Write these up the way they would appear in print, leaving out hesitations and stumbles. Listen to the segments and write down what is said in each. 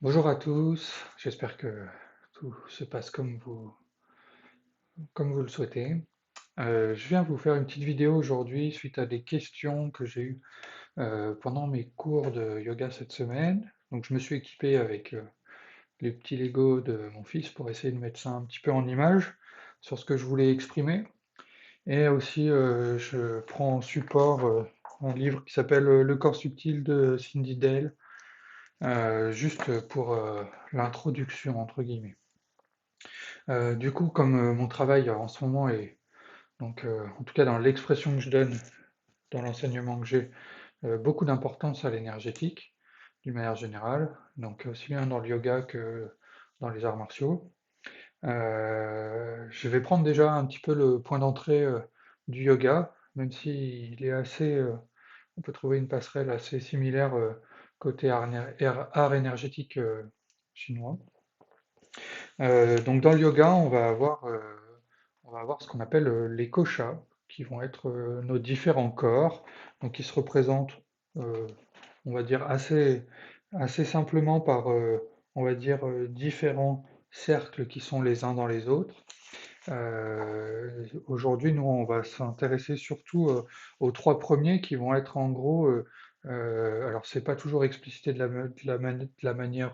Bonjour à tous, j'espère que tout se passe comme vous le souhaitez. Je viens vous faire une petite vidéo aujourd'hui suite à des questions que j'ai eues pendant mes cours de yoga cette semaine. Donc je me suis équipé avec les petits Lego de mon fils pour essayer de mettre ça un petit peu en image sur ce que je voulais exprimer. Et aussi je prends en support un livre qui s'appelle Le corps subtil de Cindy Dale, juste pour l'introduction entre guillemets. Du coup, comme mon travail en ce moment est, donc, en tout cas dans l'expression que je donne, dans l'enseignement que j'ai, beaucoup d'importance à l'énergétique, d'une manière générale, donc aussi bien dans le yoga que dans les arts martiaux. Je vais prendre déjà un petit peu le point d'entrée du yoga, même s'il est assez, on peut trouver une passerelle assez similaire côté art énergétique chinois. Donc dans le yoga, on va avoir ce qu'on appelle les koshas, qui vont être nos différents corps, donc qui se représentent, euh, on va dire, assez simplement par, on va dire, différents cercles qui sont les uns dans les autres. Aujourd'hui, nous, on va s'intéresser surtout aux trois premiers qui vont être en gros, alors c'est pas toujours explicité de la manière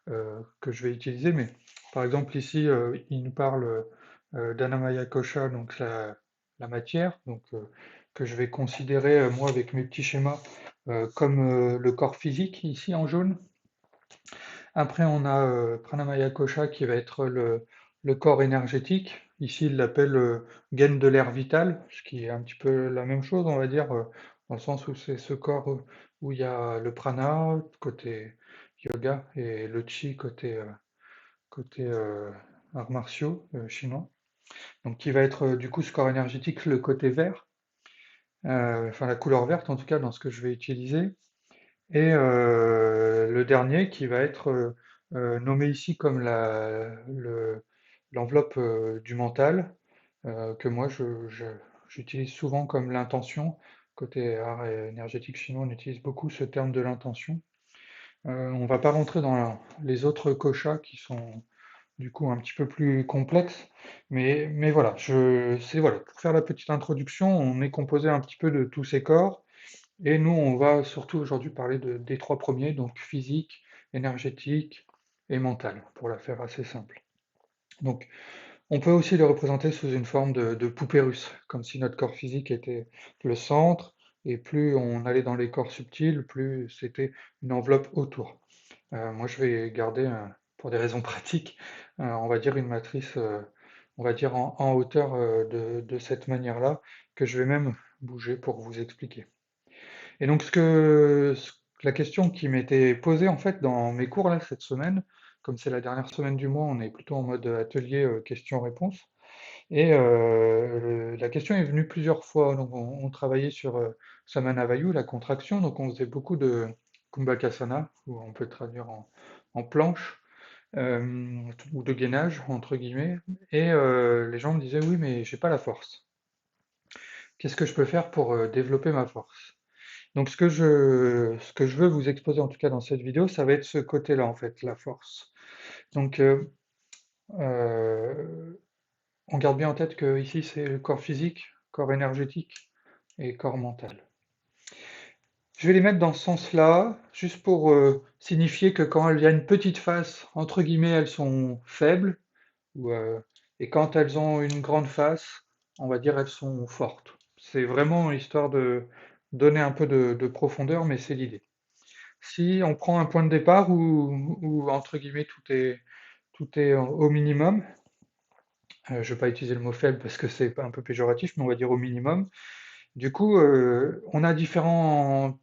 que je vais utiliser, mais par exemple ici, il nous parle d'Anamaya Kosha, donc la matière, donc que je vais considérer moi avec mes petits schémas comme le corps physique ici en jaune. Après, on a Pranamaya Kosha qui va être le corps énergétique. Ici, il l'appelle gaine de l'air vital, ce qui est un petit peu la même chose, on va dire, dans le sens où c'est ce corps où il y a le prana côté yoga et le chi côté arts martiaux chinois. Donc, qui va être du coup ce corps énergétique, le côté vert, enfin la couleur verte en tout cas dans ce que je vais utiliser. Et le dernier qui va être nommé ici comme l'enveloppe du mental, que moi j'utilise souvent comme l'intention. Côté art et énergétique chinois, on utilise beaucoup ce terme de l'intention. On ne va pas rentrer dans les autres koshas qui sont du coup un petit peu plus complexes, mais voilà, c'est voilà, pour faire la petite introduction, on est composé un petit peu de tous ces corps. Et nous, on va surtout aujourd'hui parler des trois premiers, donc physique, énergétique et mental, pour la faire assez simple. Donc, on peut aussi le représenter sous une forme de poupée russe, comme si notre corps physique était le centre, et plus on allait dans les corps subtils, plus c'était une enveloppe autour. Moi, je vais garder, pour des raisons pratiques, on va dire une matrice, on va dire en hauteur de cette manière-là, que je vais même bouger pour vous expliquer. Et donc, la question qui m'était posée en fait dans mes cours là cette semaine, comme c'est la dernière semaine du mois, on est plutôt en mode atelier questions-réponses. Et la question est venue plusieurs fois. Donc, on travaillait sur Samanavayu, la contraction. Donc, on faisait beaucoup de Kumbhakasana, ou on peut traduire en planche, ou de gainage, entre guillemets. Et les gens me disaient, oui, mais j'ai pas la force. Qu'est-ce que je peux faire pour développer ma force? Donc ce que je veux vous exposer en tout cas dans cette vidéo, ça va être ce côté-là en fait, la force. Donc euh, on garde bien en tête que ici c'est le corps physique, corps énergétique et corps mental. Je vais les mettre dans ce sens-là, juste pour signifier que quand il y a une petite face, entre guillemets, elles sont faibles, ou, et quand elles ont une grande face, on va dire elles sont fortes. C'est vraiment histoire de donner un peu de profondeur, mais c'est l'idée. Si on prend un point de départ où, entre guillemets tout est au minimum, je ne vais pas utiliser le mot faible parce que c'est un peu péjoratif, mais on va dire au minimum. Du coup, on a différentes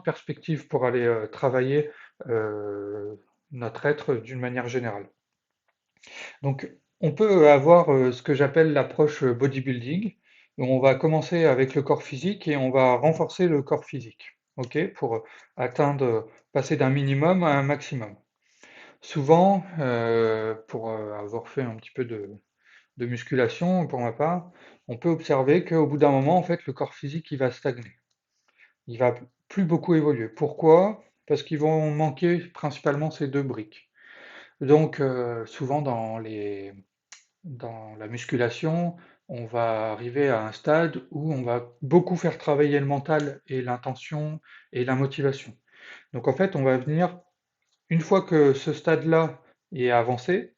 perspectives pour aller travailler euh, notre être d'une manière générale. Donc, on peut avoir ce que j'appelle l'approche bodybuilding, où on va commencer avec le corps physique et on va renforcer le corps physique, ok, pour atteindre, passer d'un minimum à un maximum. Souvent, pour avoir fait un petit peu de musculation pour ma part, on peut observer qu'au bout d'un moment, en fait, le corps physique, il va stagner. Il va plus beaucoup évoluer. Pourquoi? parce qu'ils vont manquer principalement ces deux briques. Donc, souvent dans la musculation, on va arriver à un stade où on va beaucoup faire travailler le mental et l'intention et la motivation. Donc en fait, on va venir, une fois que ce stade-là est avancé,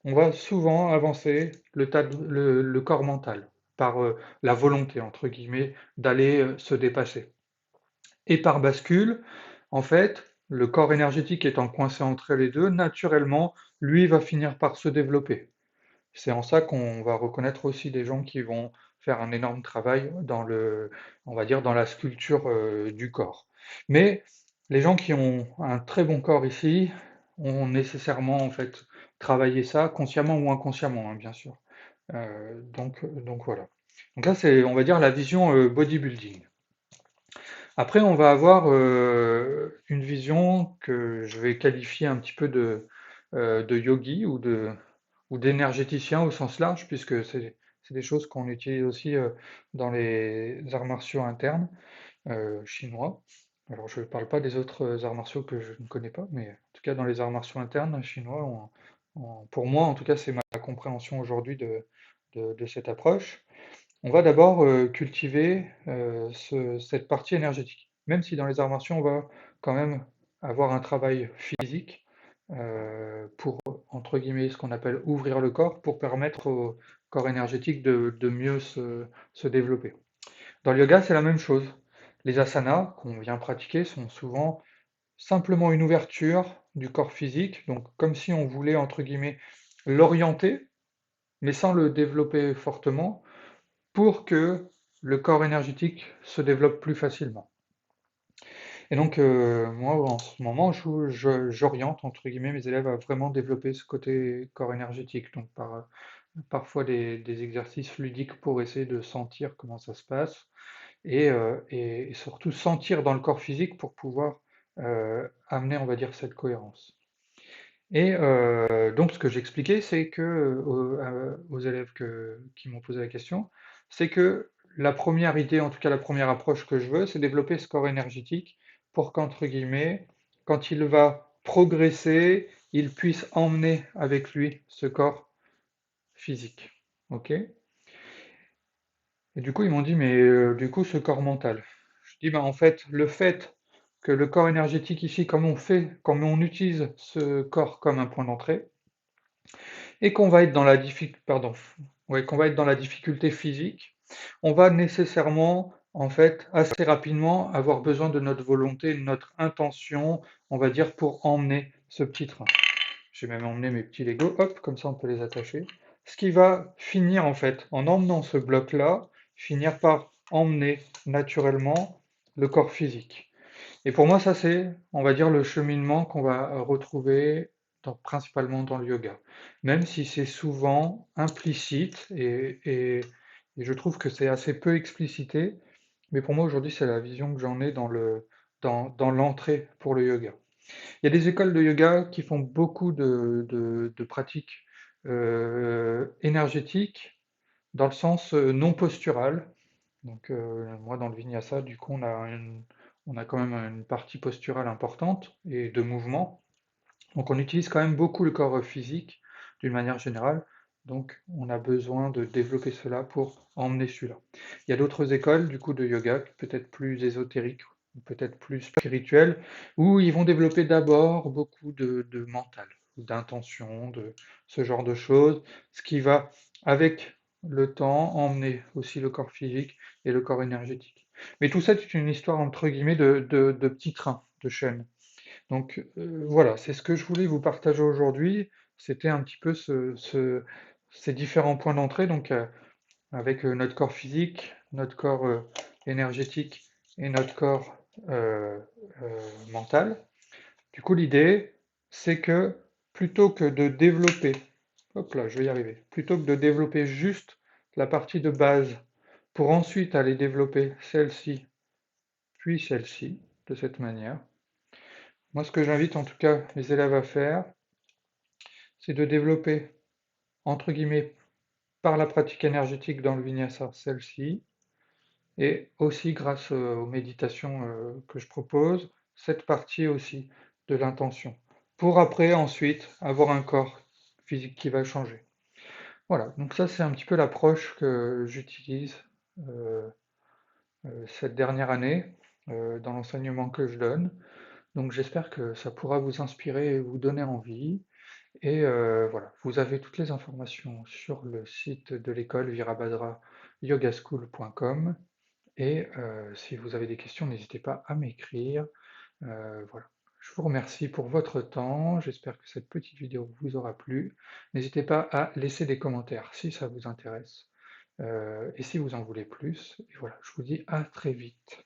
on va souvent avancer le corps mental par la volonté, entre guillemets, d'aller se dépasser. Et par bascule, en fait, le corps énergétique étant coincé entre les deux, naturellement, lui va finir par se développer. C'est en ça qu'on va reconnaître aussi des gens qui vont faire un énorme travail on va dire, dans la sculpture du corps. Mais les gens qui ont un très bon corps ici ont nécessairement en fait travaillé ça, consciemment ou inconsciemment, hein, bien sûr. Donc voilà. Donc là, c'est, on va dire, la vision bodybuilding. Après, on va avoir une vision que je vais qualifier un petit peu de yogi ou d'énergéticien au sens large, puisque c'est des choses qu'on utilise aussi dans les arts martiaux internes chinois. Alors, je ne parle pas des autres arts martiaux que je ne connais pas, mais en tout cas, dans les arts martiaux internes chinois, pour moi, en tout cas, c'est ma compréhension aujourd'hui de cette approche. On va d'abord cultiver cette partie énergétique. Même si dans les arts martiaux, on va quand même avoir un travail physique pour, entre guillemets, ce qu'on appelle ouvrir le corps pour permettre au corps énergétique de mieux se développer. Dans le yoga, c'est la même chose. Les asanas qu'on vient pratiquer sont souvent simplement une ouverture du corps physique, donc comme si on voulait, entre guillemets, l'orienter, mais sans le développer fortement pour que le corps énergétique se développe plus facilement. Et donc, moi, en ce moment, j'oriente, entre guillemets, mes élèves à vraiment développer ce côté corps énergétique, donc parfois des exercices ludiques pour essayer de sentir comment ça se passe, et surtout sentir dans le corps physique pour pouvoir amener, on va dire, cette cohérence. Et donc, ce que j'expliquais, c'est que aux élèves qui m'ont posé la question, c'est que la première idée, en tout cas la première approche que je veux, c'est développer ce corps énergétique pour qu'entre guillemets, quand il va progresser, il puisse emmener avec lui ce corps physique. Ok? Et du coup, ils m'ont dit, mais du coup, ce corps mental. Je dis, ben, en fait, le fait que le corps énergétique ici, comme on utilise ce corps comme un point d'entrée, et qu'on va être dans la pardon, ouais, qu'on va être dans la difficulté physique, on va nécessairement, en fait, assez rapidement avoir besoin de notre volonté, de notre intention, on va dire, pour emmener ce petit train. J'ai même emmené mes petits Lego, hop, comme ça on peut les attacher. Ce qui va finir, en fait, en emmenant ce bloc-là, finir par emmener naturellement le corps physique. Et pour moi, ça, c'est, on va dire, le cheminement qu'on va retrouver principalement dans le yoga. Même si c'est souvent implicite et je trouve que c'est assez peu explicité, mais pour moi, aujourd'hui, c'est la vision que j'en ai dans l'entrée pour le yoga. Il y a des écoles de yoga qui font beaucoup de pratiques énergétiques dans le sens non postural. Donc, moi, dans le vinyasa, du coup, on a quand même une partie posturale importante et de mouvement. Donc, on utilise quand même beaucoup le corps physique d'une manière générale. Donc, on a besoin de développer cela pour emmener celui-là. Il y a d'autres écoles, du coup, de yoga, peut-être plus ésotériques, ou peut-être plus spirituelles, où ils vont développer d'abord beaucoup de mental, d'intention, de ce genre de choses, ce qui va, avec le temps, emmener aussi le corps physique et le corps énergétique. Mais tout ça, c'est une histoire, entre guillemets, de petits trains, de chaînes. Donc voilà, c'est ce que je voulais vous partager aujourd'hui. C'était un petit peu ces différents points d'entrée, donc avec notre corps physique, notre corps énergétique et notre corps euh, mental. Du coup, l'idée, c'est que plutôt que de développer, hop là, je vais y arriver, plutôt que de développer juste la partie de base pour ensuite aller développer celle-ci, puis celle-ci, de cette manière, moi, ce que j'invite en tout cas les élèves à faire, c'est de développer, entre guillemets, par la pratique énergétique dans le vinyasa, celle-ci, et aussi grâce aux méditations que je propose, cette partie aussi de l'intention, pour après ensuite avoir un corps physique qui va changer. Voilà, donc ça c'est un petit peu l'approche que j'utilise euh, cette dernière année dans l'enseignement que je donne. Donc j'espère que ça pourra vous inspirer et vous donner envie. Et voilà, vous avez toutes les informations sur le site de l'école virabhadrayogaschool.com. Et si vous avez des questions, n'hésitez pas à m'écrire. Voilà. Je vous remercie pour votre temps. J'espère que cette petite vidéo vous aura plu. N'hésitez pas à laisser des commentaires si ça vous intéresse et si vous en voulez plus. Et voilà, je vous dis à très vite.